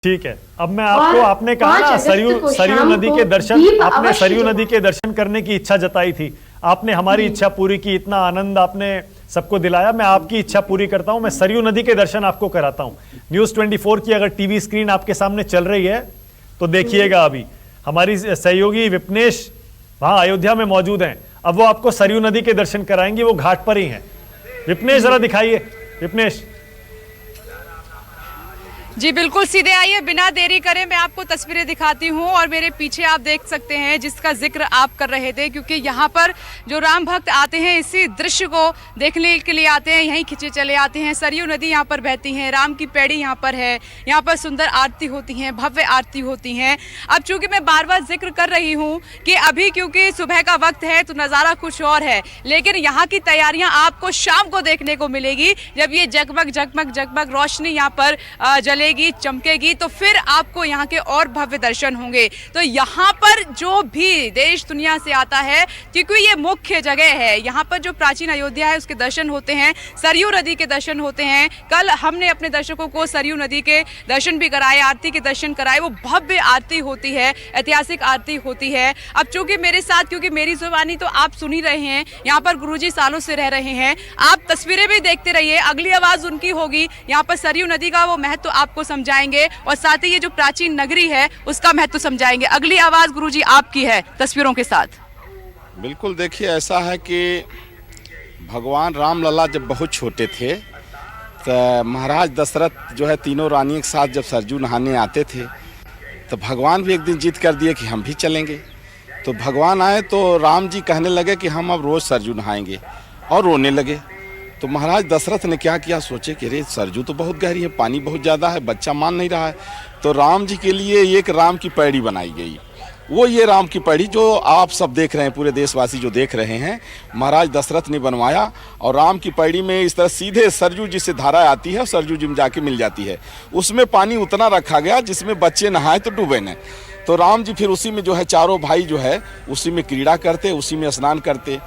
ठीक है। अब मैं आपको, आपने कहा ना सरयू नदी के दर्शन, आपने सरयू नदी के दर्शन करने की इच्छा जताई थी, आपने हमारी इच्छा पूरी की, इतना आनंद आपने सबको दिलाया। मैं आपकी इच्छा पूरी करता हूं, मैं सरयू नदी के दर्शन आपको कराता हूं। न्यूज़ 24 की अगर टीवी स्क्रीन आपके सामने चल रही है तो देखिएगा, अभी हमारी सहयोगी विपनेश वहां अयोध्या में मौजूद हैं। अब वो आपको सरयू नदी के दर्शन कराएंगे, वो घाट पर ही हैं। विपनेश जरा दिखाइए। विपनेश जी बिल्कुल, सीधे आइए, बिना देरी करे मैं आपको तस्वीरें दिखाती हूँ। और मेरे पीछे आप देख सकते हैं जिसका जिक्र आप कर रहे थे, क्योंकि यहाँ पर जो राम भक्त आते हैं इसी दृश्य को देखने के लिए आते हैं, यहीं खिंचे चले आते हैं। सरयू नदी यहाँ पर बहती है, राम की पैड़ी यहाँ पर है, यहाँ पर सुंदर आरती होती हैं, भव्य आरती होती हैं। अब चूंकि मैं बार बार जिक्र कर रही हूँ कि अभी क्योंकि सुबह का वक्त है तो नज़ारा कुछ और है, लेकिन यहाँ की तैयारियाँ आपको शाम को देखने को मिलेगी, जब ये जगमग जगमग जगमग रोशनी यहाँ पर जलेगी, चमकेगी, तो फिर आपको यहाँ के और भव्य दर्शन होंगे। तो यहाँ पर जो भी देश दुनिया से आता है, क्योंकि ये मुख्य जगह है, यहाँ पर जो प्राचीन अयोध्या है उसके दर्शन होते हैं, सरयू नदी के दर्शन होते हैं। कल हमने अपने दर्शकों को सरयू नदी के दर्शन भी कराए, आरती के दर्शन कराए। वो भव्य आरती होती है, ऐतिहासिक आरती होती है। अब चूंकि मेरे साथ, क्योंकि मेरी जुबानी तो आप सुन ही रहे हैं, यहाँ पर गुरुजी सालों से रह रहे हैं, आप तस्वीरें भी देखते रहिए, अगली आवाज उनकी होगी। यहाँ पर सरयू नदी का वो महत्व आपको समझाएंगे और साथ ही ये जो प्राचीन नगरी है उसका महत्व समझाएंगे। अगली आवाज गुरुजी आपकी है तस्वीरों के साथ। बिल्कुल, देखिए ऐसा है कि भगवान राम लला जब बहुत छोटे थे तो महाराज दशरथ जो है तीनों रानियों के साथ जब सरयू नहाने आते थे तो भगवान भी एक दिन जिद कर दिए कि हम भी चलेंगे। तो भगवान आए तो राम जी कहने लगे कि हम अब रोज़ सरयू नहाएंगे, और रोने लगे। तो महाराज दशरथ ने क्या किया, सोचे कि अरे सरयू तो बहुत गहरी है, पानी बहुत ज़्यादा है, बच्चा मान नहीं रहा है। तो राम जी के लिए एक राम की पैड़ी बनाई गई। वो ये राम की पैड़ी जो आप सब देख रहे हैं, पूरे देशवासी जो देख रहे हैं, महाराज दशरथ ने बनवाया। और राम की पैड़ी में इस तरह सीधे सरयू जिससे धारा आती है, सरयू जी में जाके मिल जाती है, उसमें पानी उतना रखा गया जिसमें बच्चे नहाए तो डूबे न। तो राम जी फिर उसी में जो है चारों भाई जो है उसी में क्रीड़ा करते, उसी में स्नान करते।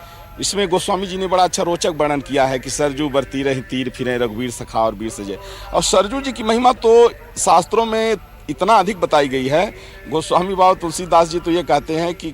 इसमें गोस्वामी जी ने बड़ा अच्छा रोचक वर्णन किया है कि सरयू बरती रही तीर फिरे रघुवीर सखा और वीर सजे। और सरयू जी की महिमा तो शास्त्रों में इतना अधिक बताई गई है। गोस्वामी बाबा तुलसीदास जी तो ये कहते हैं कि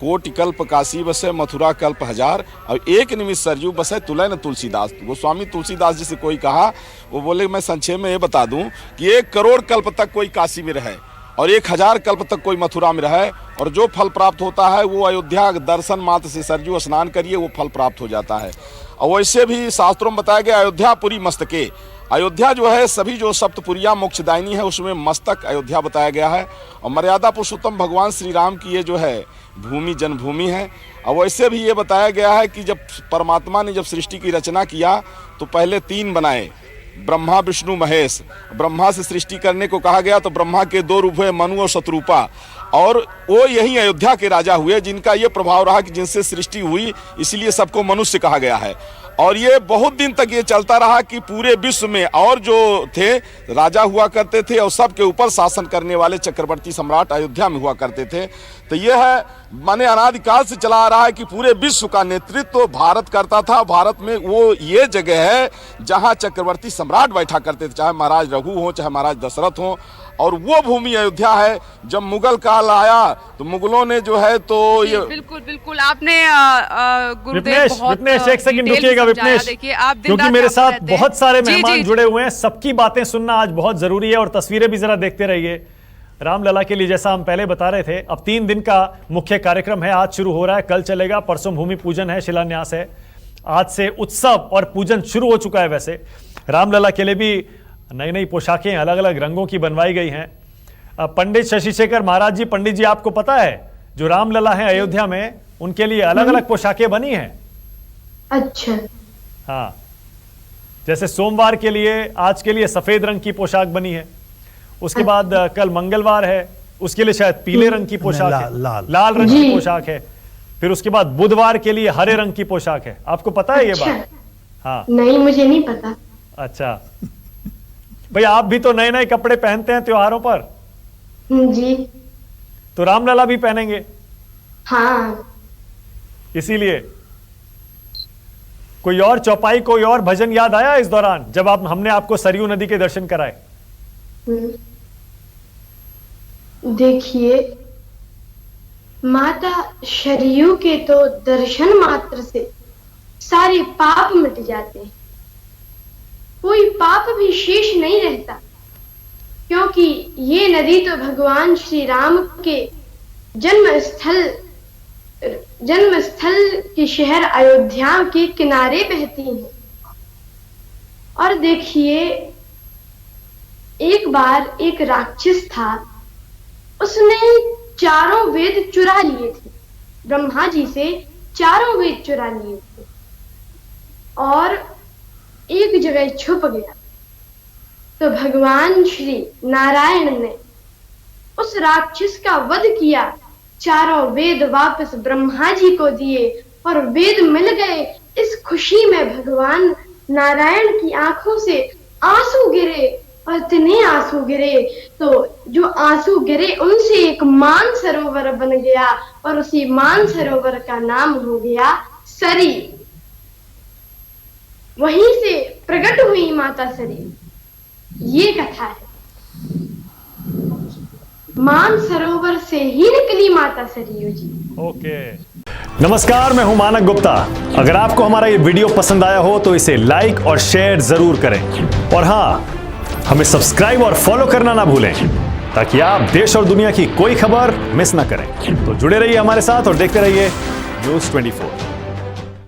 कोटि कल्प काशी बसे मथुरा कल्प हजार, और एक निमिष सरयू बसे तुलय न तुलसीदास। गोस्वामी तुलसीदास जी से कोई कहा, वो बोले मैं संक्षेप में ये बता दूं कि 1 करोड़ कल्प तक कोई काशी में रहे और 1000 कल्प तक कोई मथुरा में रहे, और जो फल प्राप्त होता है वो अयोध्या दर्शन मात्र से सरयू स्नान करिए वो फल प्राप्त हो जाता है। और वैसे भी शास्त्रों में बताया गया अयोध्यापुरी मस्तके, अयोध्या जो है सभी जो सप्तपुरिया मोक्षदायिनी है उसमें मस्तक अयोध्या बताया गया है। और मर्यादा पुरुषोत्तम भगवान श्री राम की ये जो है भूमि जन्मभूमि है। और वैसे भी ये बताया गया है कि जब परमात्मा ने जब सृष्टि की रचना किया तो पहले 3 बनाए, ब्रह्मा विष्णु महेश। ब्रह्मा से सृष्टि करने को कहा गया तो ब्रह्मा के 2 रूप हुए, मनु और शत्रुपा, और वो यही अयोध्या के राजा हुए जिनका ये प्रभाव रहा कि जिनसे सृष्टि हुई इसलिए सबको मनुष्य कहा गया है। और ये बहुत दिन तक ये चलता रहा कि पूरे विश्व में और जो थे राजा हुआ करते थे और सबके ऊपर शासन करने वाले चक्रवर्ती सम्राट अयोध्या में हुआ करते थे। तो ये है माने अनादिकाल से चला आ रहा है कि पूरे विश्व का नेतृत्व भारत करता था। भारत में वो ये जगह है जहाँ चक्रवर्ती सम्राट बैठा करते थे, चाहे महाराज रघु हो चाहे महाराज दशरथ हो। और वो भूमि अयोध्या है। जब मुगल काल आया तो मुगलों ने जो है तो ये बिल्कुल बिल्कुल आपने विपनेश एक सेकंड रुकिएगा विपनेश, क्योंकि मेरे साथ बहुत सारे मेहमान जुड़े हुए हैं, सबकी बातें सुनना आज बहुत जरूरी है और तस्वीरें भी जरा देखते रहिए। रामलला के लिए जैसा हम पहले बता रहे थे, अब 3 दिन का मुख्य कार्यक्रम है, आज शुरू हो रहा है, कल चलेगा, परसों भूमि पूजन है, शिलान्यास है, आज से उत्सव और पूजन शुरू हो चुका है। वैसे रामलला के लिए भी नई नई पोशाकें अलग अलग रंगों की बनवाई गई हैं। पंडित शशि शेखर महाराज जी, पंडित जी आपको पता है जो रामलला है अयोध्या में उनके लिए अलग अलग पोशाकें बनी हैं। अच्छा। हाँ, जैसे सोमवार के लिए आज के लिए सफेद रंग की पोशाक बनी है, उसके बाद कल मंगलवार है उसके लिए शायद पीले रंग की पोशाक है, लाल रंग की पोशाक है, फिर उसके बाद बुधवार के लिए हरे रंग की पोशाक है। आपको पता है ये बात? हाँ नहीं, मुझे नहीं पता। अच्छा भाई, आप भी तो नए नए कपड़े पहनते हैं त्योहारों पर जी। तो रामलला भी पहनेंगे। हाँ, इसीलिए कोई और चौपाई, कोई और भजन याद आया इस दौरान जब हमने आपको सरयू नदी के दर्शन कराए? देखिए, माता शरयू के तो दर्शन मात्र से सारे पाप मिट जाते हैं। कोई पाप भी शेष नहीं रहता, क्योंकि ये नदी तो भगवान श्री राम के जन्म स्थल के शहर अयोध्या के किनारे बहती है। और देखिए, एक बार एक राक्षस था, उसने चारों वेद चुरा लिए थे। ब्रह्मा जी से चारों वेद चुरा लिए थे और एक जगह छुप गया। तो भगवान श्री नारायण ने उस राक्षस का वध किया, चारों वेद वापस ब्रह्मा जी को दिए और वेद मिल गए। इस खुशी में भगवान नारायण की आंखों से आंसू गिरे, और इतने आंसू गिरे तो जो आंसू गिरे उनसे एक मान सरोवर बन गया, और उसी मान सरोवर का नाम हो गया सरी। वहीं से प्रकट हुई माता सरी। ये कथा है, मान सरोवर से ही निकली माता सरयू जी। ओके, नमस्कार, मैं हूं मानक गुप्ता। अगर आपको हमारा ये वीडियो पसंद आया हो तो इसे लाइक और शेयर जरूर करें, और हाँ, हमें सब्सक्राइब और फॉलो करना ना भूलें, ताकि आप देश और दुनिया की कोई खबर मिस ना करें। तो जुड़े रहिए हमारे साथ और देखते रहिए News 24।